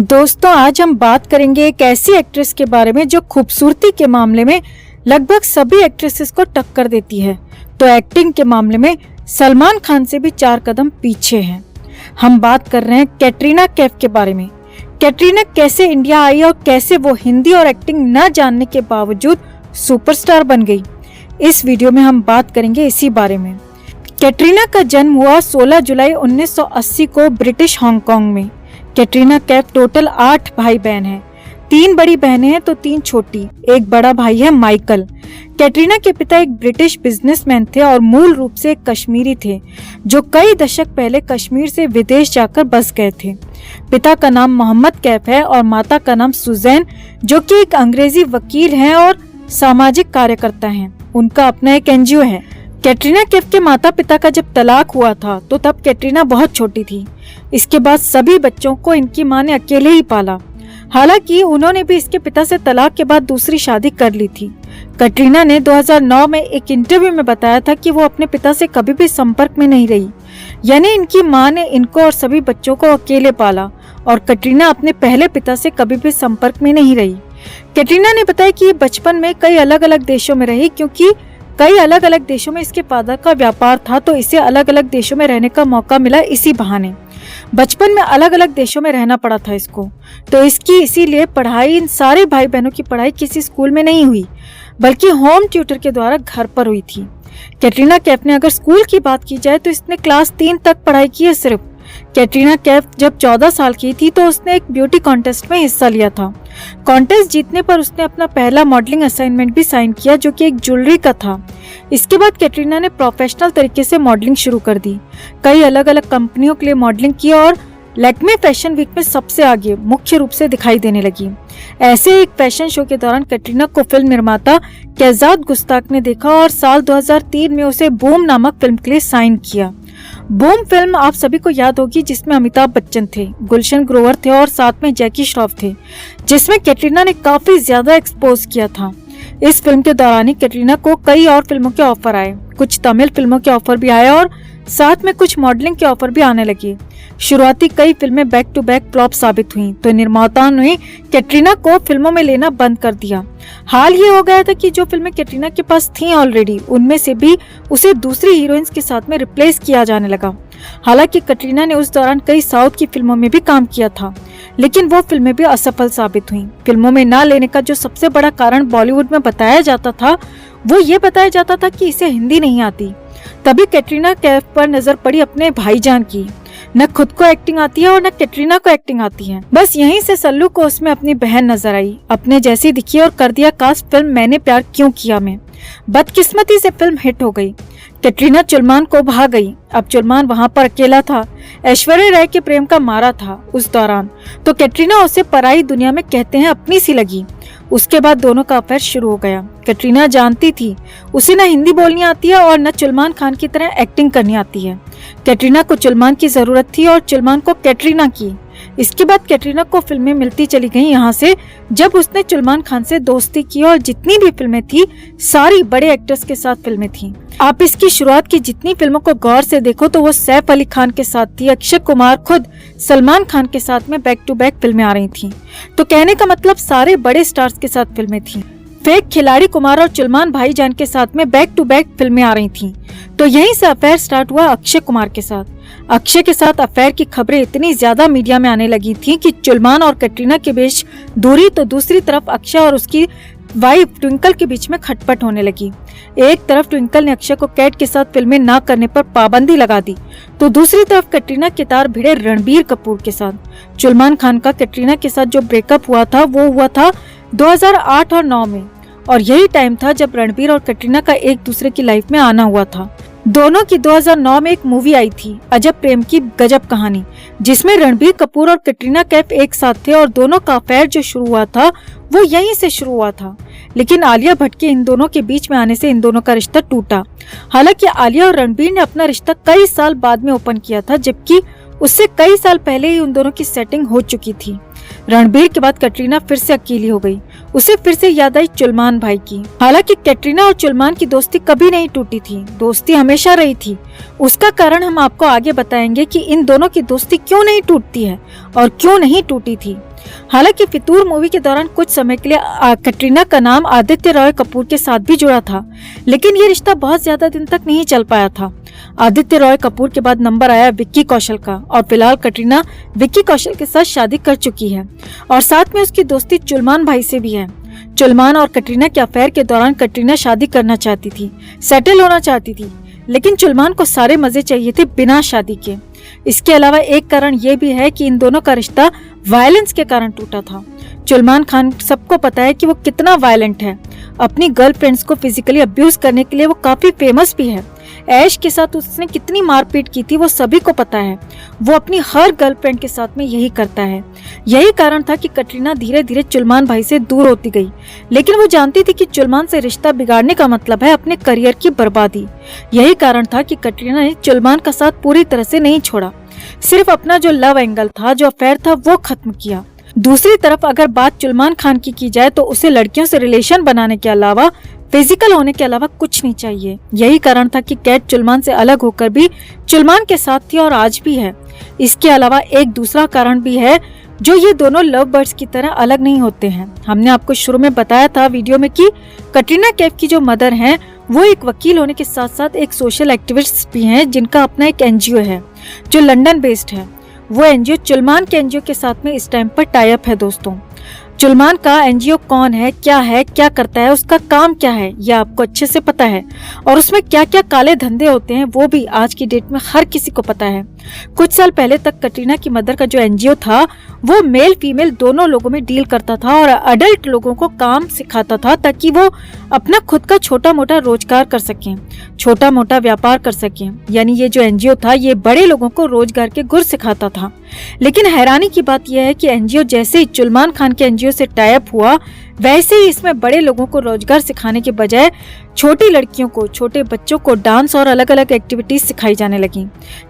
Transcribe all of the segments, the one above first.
दोस्तों, आज हम बात करेंगे एक ऐसी एक्ट्रेस के बारे में जो खूबसूरती के मामले में लगभग सभी एक्ट्रेसेस को टक्कर देती है, तो एक्टिंग के मामले में सलमान खान से भी 4 कदम पीछे हैं। हम बात कर रहे हैं कैटरीना कैफ के बारे में। कैटरीना कैसे इंडिया आई और कैसे वो हिंदी और एक्टिंग न जानने के बावजूद सुपरस्टार बन गई, इस वीडियो में हम बात करेंगे इसी बारे में। कैटरीना का जन्म हुआ 16 जुलाई 1980 को ब्रिटिश हांगकांग में। कैटरीना कैफ टोटल 8 भाई बहन हैं। 3 बड़ी बहनें हैं तो 3 छोटी। एक बड़ा भाई है माइकल। कैटरीना के पिता एक ब्रिटिश बिजनेसमैन थे और मूल रूप से एक कश्मीरी थे जो कई दशक पहले कश्मीर से विदेश जाकर बस गए थे। पिता का नाम मोहम्मद कैफ है और माता का नाम सुजैन, जो कि एक अंग्रेजी वकील हैं और सामाजिक कार्यकर्ता हैं। उनका अपना एक एनजीओ है। कैटरीना कैफ के माता पिता का जब तलाक हुआ था तो तब कैटरीना बहुत छोटी थी। इसके बाद सभी बच्चों को इनकी मां ने अकेले ही पाला। हालांकि उन्होंने भी इसके पिता से तलाक के बाद दूसरी शादी कर ली थी। कैटरीना ने 2009 में एक इंटरव्यू में बताया था कि वो अपने पिता से कभी भी संपर्क में नहीं रही, यानी इनकी मां ने इनको और सभी बच्चों को अकेले पाला और कैटरीना अपने पहले पिता से कभी भी संपर्क में नहीं रही। कैटरीना ने बताया कि बचपन में कई अलग अलग देशों में रही, क्योंकि कई अलग अलग देशों में इसके फादर का व्यापार था, तो इसे अलग अलग देशों में रहने का मौका मिला। इसी बहाने बचपन में अलग अलग देशों में रहना पड़ा था इसको, तो इसकी इसीलिए पढ़ाई, इन सारे भाई बहनों की पढ़ाई किसी स्कूल में नहीं हुई, बल्कि होम ट्यूटर के द्वारा घर पर हुई थी। कैटरीना कैफ ने अगर स्कूल की बात की जाए तो इसने क्लास 3 तक पढ़ाई की है सिर्फ। कैटरीना कैफ जब 14 साल की थी तो उसने एक ब्यूटी कॉन्टेस्ट में हिस्सा लिया था। कॉन्टेस्ट जीतने पर उसने अपना पहला मॉडलिंग असाइनमेंट भी साइन किया, जो कि एक ज्वेलरी का था। इसके बाद कैटरीना ने प्रोफेशनल तरीके से मॉडलिंग शुरू कर दी। कई अलग अलग कंपनियों के लिए मॉडलिंग की और लैक्मे फैशन वीक में सबसे आगे मुख्य रूप से दिखाई देने लगी। ऐसे एक फैशन शो के दौरान कैटरीना को फिल्म निर्माता कैजाद गुस्ताख ने देखा और साल 2003 में उसे बूम नामक फिल्म के लिए साइन किया। बूम फिल्म आप सभी को याद होगी, जिसमें अमिताभ बच्चन थे, गुलशन ग्रोवर थे और साथ में जैकी श्रॉफ थे, जिसमें कैटरीना ने काफी ज्यादा एक्सपोज किया था। इस फिल्म के दौरान ही कैटरीना को कई और फिल्मों के ऑफर आए, कुछ तमिल फिल्मों के ऑफर भी आए और साथ में कुछ मॉडलिंग के ऑफर भी आने लगे। शुरुआती कई फिल्में बैक टू बैक फ्लॉप साबित हुई, तो निर्माताओं ने कैटरीना को फिल्मों में लेना बंद कर दिया। हाल ये हो गया था कि जो फिल्में कैटरीना के पास थी ऑलरेडी, उनमें से भी उसे दूसरी हीरोइंस के साथ में रिप्लेस किया जाने लगा। हालांकि कैटरीना ने उस दौरान कई साउथ की फिल्मों में भी काम किया था, लेकिन वो फिल्में भी असफल साबित हुई। फिल्मों में न लेने का जो सबसे बड़ा कारण बॉलीवुड में बताया जाता था, वो ये बताया जाता था कि इसे हिंदी नहीं आती। तभी कैटरीना कैफ पर नजर पड़ी अपने भाईजान की। न खुद को एक्टिंग आती है और न कैटरीना को एक्टिंग आती है। बस यहीं से सल्लू को उसमें अपनी बहन नजर आई, अपने जैसी दिखी और कर दिया कास्ट फिल्म मैंने प्यार क्यों किया में। बदकिस्मती से फिल्म हिट हो गई। कैटरीना चुलमान को भा गई। अब चुलमान वहाँ पर अकेला था, ऐश्वर्या राय के प्रेम का मारा था उस दौरान, तो कैटरीना उसे पराई दुनिया में कहते हैं अपनी सी लगी। उसके बाद दोनों का अफेयर शुरू हो गया। कैटरीना जानती थी उसे न हिंदी बोलनी आती है और न सलमान खान की तरह एक्टिंग करनी आती है। कैटरीना को सलमान की जरूरत थी और सलमान को कैटरीना की। इसके बाद कैटरीना को फिल्में मिलती चली गईं यहाँ से, जब उसने सलमान खान से दोस्ती की और जितनी भी फिल्में थी सारी बड़े एक्टर्स के साथ फिल्में थी। आप इसकी शुरुआत की जितनी फिल्मों को गौर से देखो तो वो सैफ अली खान के साथ थी। अक्षय कुमार खुद सलमान खान के साथ में बैक टू बैक फिल्में आ रही थी, तो कहने का मतलब सारे बड़े स्टार्स के साथ फिल्में थी। फेक खिलाड़ी कुमार और सलमान भाईजान के साथ में बैक टू बैक फिल्में आ रही थी, तो यहीं से अफेयर स्टार्ट हुआ अक्षय कुमार के साथ। अक्षय के साथ अफेयर की खबरें इतनी ज्यादा मीडिया में आने लगी थी कि सलमान और कैटरीना के बीच दूरी, तो दूसरी तरफ अक्षय और उसकी वाइफ ट्विंकल के बीच में खटपट होने लगी। एक तरफ ट्विंकल ने अक्षय को कैट के साथ फिल्में न करने पर पाबंदी लगा दी, तो दूसरी तरफ कैटरीना के तार भिड़े रणबीर कपूर के साथ। सलमान खान का कैटरीना के साथ जो ब्रेकअप हुआ था वो हुआ था 2008 और 9 में, और यही टाइम था जब रणबीर और कैटरीना का एक दूसरे की लाइफ में आना हुआ था। दोनों की 2009 में एक मूवी आई थी, अजब प्रेम की गजब कहानी, जिसमें रणबीर कपूर और कैटरीना कैफ एक साथ थे और दोनों का अफेयर जो शुरू हुआ था वो यहीं से शुरू हुआ था। लेकिन आलिया भट्ट के इन दोनों के बीच में आने से इन दोनों का रिश्ता टूटा। हालांकि आलिया और रणबीर ने अपना रिश्ता कई साल बाद में ओपन किया था, जबकि उससे कई साल पहले ही उन दोनों की सेटिंग हो चुकी थी। रणबीर के बाद कैटरीना फिर से अकेली हो गई। उसे फिर से याद आई चुलमान भाई की। हालांकि कैटरीना और चुलमान की दोस्ती कभी नहीं टूटी थी, दोस्ती हमेशा रही थी। उसका कारण हम आपको आगे बताएंगे कि इन दोनों की दोस्ती क्यों नहीं टूटती है और क्यों नहीं टूटी थी। हालांकि फितूर मूवी के दौरान कुछ समय के लिए कैटरीना का नाम आदित्य रॉय कपूर के साथ भी जुड़ा था, लेकिन ये रिश्ता बहुत ज्यादा दिन तक नहीं चल पाया था। आदित्य रॉय कपूर के बाद नंबर आया विक्की कौशल का और फिलहाल कैटरीना विक्की कौशल के साथ शादी कर चुकी है और साथ में उसकी दोस्ती चुलमान भाई से भी है। चुलमान और कैटरीना के अफेयर के दौरान कैटरीना शादी करना चाहती थी, सेटल होना चाहती थी, लेकिन चुलमान को सारे मजे चाहिए थे बिना शादी के। इसके अलावा एक कारण ये भी है कि इन दोनों का रिश्ता वायलेंस के कारण टूटा था। चुलमान खान सबको पता है कि वो कितना वायलेंट है। अपनी गर्लफ्रेंड्स को फिजिकली अब्यूज करने के लिए वो काफी फेमस भी है। ऐश के साथ उसने कितनी मारपीट की थी वो सभी को पता है। वो अपनी हर गर्लफ्रेंड के साथ में यही करता है। यही कारण था कि कैटरीना धीरे धीरे चुलमान भाई से दूर होती गई, लेकिन वो जानती थी कि चुलमान से रिश्ता बिगाड़ने का मतलब है अपने करियर की बर्बादी। यही कारण था कि कैटरीना ने चुलमान का साथ पूरी तरह से नहीं छोड़ा, सिर्फ अपना जो लव एंगल था, जो अफेयर था, वो खत्म किया। दूसरी तरफ अगर बात चुलमान खान की जाए तो उसे लड़कियों से रिलेशन बनाने के अलावा, फिजिकल होने के अलावा कुछ नहीं चाहिए। यही कारण था कि कैट चुलमान से अलग होकर भी चुलमान के साथ थी और आज भी है। इसके अलावा एक दूसरा कारण भी है, जो ये दोनों लव बर्ड्स की तरह अलग नहीं होते हैं। हमने आपको शुरू में बताया था वीडियो में कि कैटरीना कैफ की जो मदर हैं वो एक वकील होने के साथ साथ एक सोशल एक्टिविस्ट भी हैं, जिनका अपना एक एनजीओ है जो लंदन बेस्ड है। वो एनजीओ चुलमान के एनजीओ के साथ में इस टाइम पर टाई अप है। दोस्तों, चुलमान का एनजीओ कौन है, क्या करता है, उसका काम क्या है, ये आपको अच्छे से पता है और उसमें क्या क्या काले धंधे होते हैं वो भी आज की डेट में हर किसी को पता है। कुछ साल पहले तक कैटरीना की मदर का जो एनजीओ था वो मेल फीमेल दोनों लोगों में डील करता था और अडल्ट लोगों को काम सिखाता था ताकि वो अपना खुद का छोटा मोटा रोजगार कर सकें, छोटा मोटा व्यापार कर सकें। यानी ये जो एनजीओ था ये बड़े लोगों को रोजगार के गुर सिखाता था। लेकिन हैरानी की बात यह है कि एनजीओ जैसे ही चुलमान खान के एनजीओ से टाई अप हुआ, वैसे ही इसमें बड़े लोगों को रोजगार सिखाने के बजाय छोटी लड़कियों को, छोटे बच्चों को डांस और अलग अलग एक्टिविटीज सिखाई जाने लगी।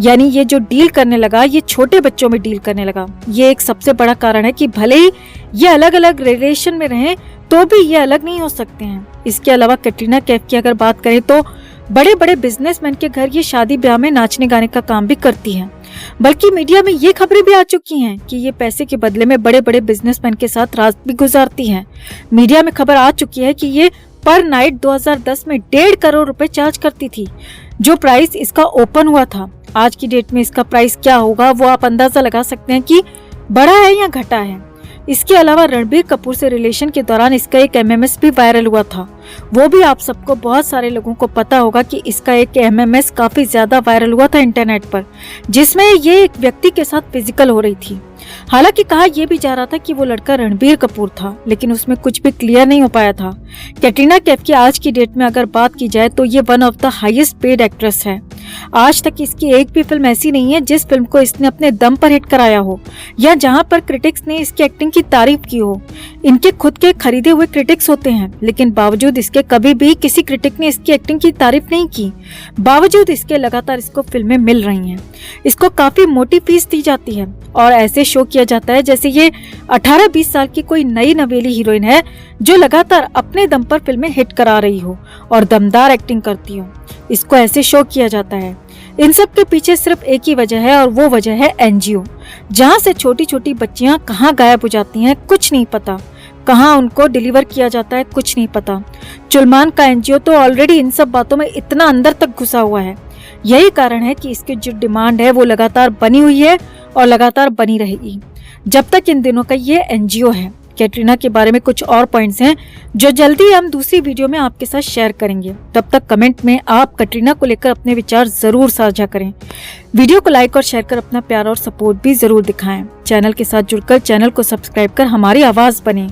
यानी ये जो डील करने लगा ये छोटे बच्चों में डील करने लगा। ये एक सबसे बड़ा कारण है कि भले ही ये अलग अलग रिलेशन में रहें तो भी ये अलग नहीं हो सकते हैं। इसके अलावा कैटरीना कैफ की अगर बात करें तो बड़े बड़े बिजनेसमैन के घर ये शादी ब्याह में नाचने गाने का काम भी करती है। बल्कि मीडिया में ये खबरें भी आ चुकी हैं कि ये पैसे के बदले में बड़े बड़े बिजनेसमैन के साथ रात भी गुजारती हैं। मीडिया में खबर आ चुकी है कि ये पर नाइट 2010 में 1.5 करोड़ रुपए चार्ज करती थी। जो प्राइस इसका ओपन हुआ था, आज की डेट में इसका प्राइस क्या होगा वो आप अंदाजा लगा सकते हैं कि बढ़ा है या घटा है। इसके अलावा रणबीर कपूर से रिलेशन के दौरान इसका एक एमएमएस भी वायरल हुआ था। वो भी आप सबको, बहुत सारे लोगों को पता होगा कि इसका एक एमएमएस काफी ज्यादा वायरल हुआ था इंटरनेट पर, जिसमें ये एक व्यक्ति के साथ फिजिकल हो रही थी। हालांकि कहा यह भी जा रहा था कि वो लड़का रणबीर कपूर था, लेकिन उसमें कुछ भी क्लियर नहीं हो पाया था। कैटरीना कैफ की आज की डेट में अगर बात की जाए तो ये one of the highest paid actress है। आज तक इसकी एक भी फिल्म ऐसी नहीं है जिस फिल्म को इसने अपने दम पर हिट कराया हो या जहां पर क्रिटिक्स ने इसकी एक्टिंग की तारीफ की हो। इनके खुद के खरीदे हुए क्रिटिक्स होते हैं, लेकिन बावजूद इसके कभी भी किसी क्रिटिक ने इसकी एक्टिंग की तारीफ नहीं की। बावजूद इसके लगातार इसको फिल्में मिल रही हैं। इसको काफी मोटी फीस दी जाती है और ऐसे शो किया जाता है जैसे ये 18-20 साल की कोई नई नवेली हीरोइन है जो लगातार अपने दम पर फिल्में हिट करा रही हो और दमदार एक्टिंग करती हो। इसको ऐसे शो किया जाता है। इन सब के पीछे सिर्फ एक ही वजह है और वो वजह है एनजीओ, जहाँ से छोटी छोटी बच्चियाँ कहाँ गायब हो जाती हैं कुछ नहीं पता, कहाँ उनको डिलीवर किया जाता है कुछ नहीं पता। चुलमान का एनजीओ तो ऑलरेडी इन सब बातों में इतना अंदर तक घुसा हुआ है। यही कारण है कि इसकी जो डिमांड है वो लगातार बनी हुई है और लगातार बनी रहेगी जब तक इन दिनों का ये एनजीओ है। कैटरीना के बारे में कुछ और पॉइंट्स हैं जो जल्दी हम दूसरी वीडियो में आपके साथ शेयर करेंगे। तब तक कमेंट में आप कैटरीना को लेकर अपने विचार जरूर साझा करें। वीडियो को लाइक और शेयर कर अपना प्यार और सपोर्ट भी जरूर दिखाएं। चैनल के साथ जुड़कर चैनल को सब्सक्राइब कर हमारी आवाज बने।